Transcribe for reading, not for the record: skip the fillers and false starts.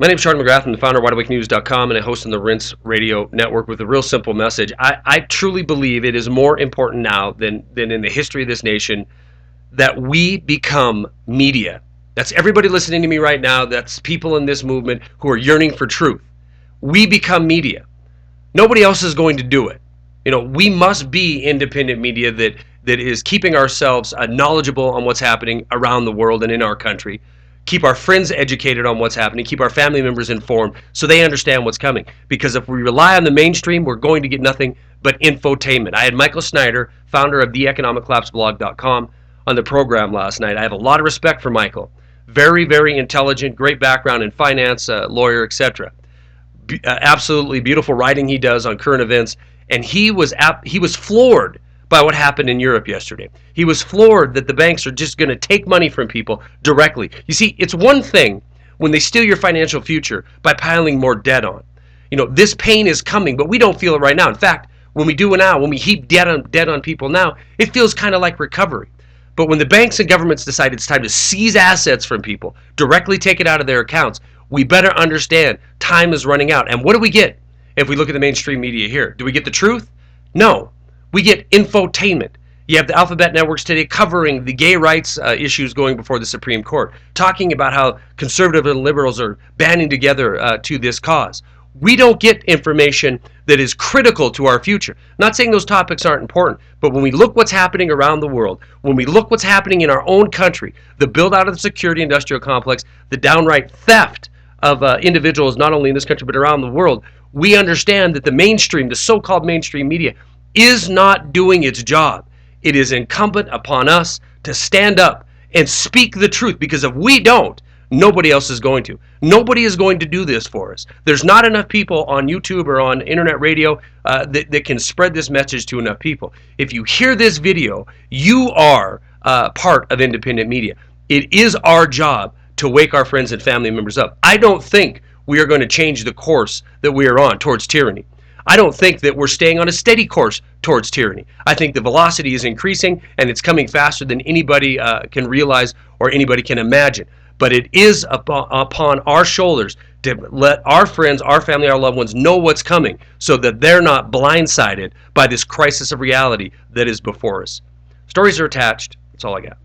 My name is Charlie McGrath. I'm the founder of WideAwakeNews.com, and I host on the Rinse Radio Network with a real simple message. I truly believe it is more important now than in the history of this nation that we become media. That's everybody listening to me right now. That's people in this movement who are yearning for truth. We become media. Nobody else is going to do it. We must be independent media that is keeping ourselves knowledgeable on what's happening around the world and in our country. Keep our friends educated on what's happening, keep our family members informed so they understand what's coming. Because if we rely on the mainstream, we're going to get nothing but infotainment. I had Michael Snyder, founder of theeconomiccollapseblog.com, on the program last night. I have a lot of respect for Michael. Very, very intelligent, great background in finance, lawyer, etc. Absolutely beautiful writing he does on current events. And he was floored by what happened in Europe yesterday. He was floored that the banks are just going to take money from people directly. You see, it's one thing when they steal your financial future by piling more debt on. This pain is coming, but we don't feel it right now. In fact, when we do now, when we heap debt on people now, it feels kind of like recovery. But when the banks and governments decide it's time to seize assets from people, directly take it out of their accounts, we better understand time is running out. And what do we get if we look at the mainstream media here? Do we get the truth? No. We get infotainment. You have the alphabet networks today covering the gay rights issues going before the Supreme Court, talking about how conservative and liberals are banding together to this cause. We don't get information that is critical to our future. I'm not saying those topics aren't important, but when we look what's happening around the world, when we look what's happening in our own country, the build out of the security industrial complex, the downright theft of individuals not only in this country but around the world, we understand that the mainstream, the so-called mainstream media, is not doing its job. It is incumbent upon us to stand up and speak the truth, because if we don't, nobody else is going to. Nobody is going to do this for us. There's not enough people on YouTube or on internet radio that can spread this message to enough people. If you hear this video, you are part of independent media. It is our job to wake our friends and family members up. I don't think we are going to change the course that we are on towards tyranny. I don't think that we're staying on a steady course towards tyranny. I think the velocity is increasing, and it's coming faster than anybody can realize or anybody can imagine. But it is upon our shoulders to let our friends, our family, our loved ones know what's coming so that they're not blindsided by this crisis of reality that is before us. Stories are attached. That's all I got.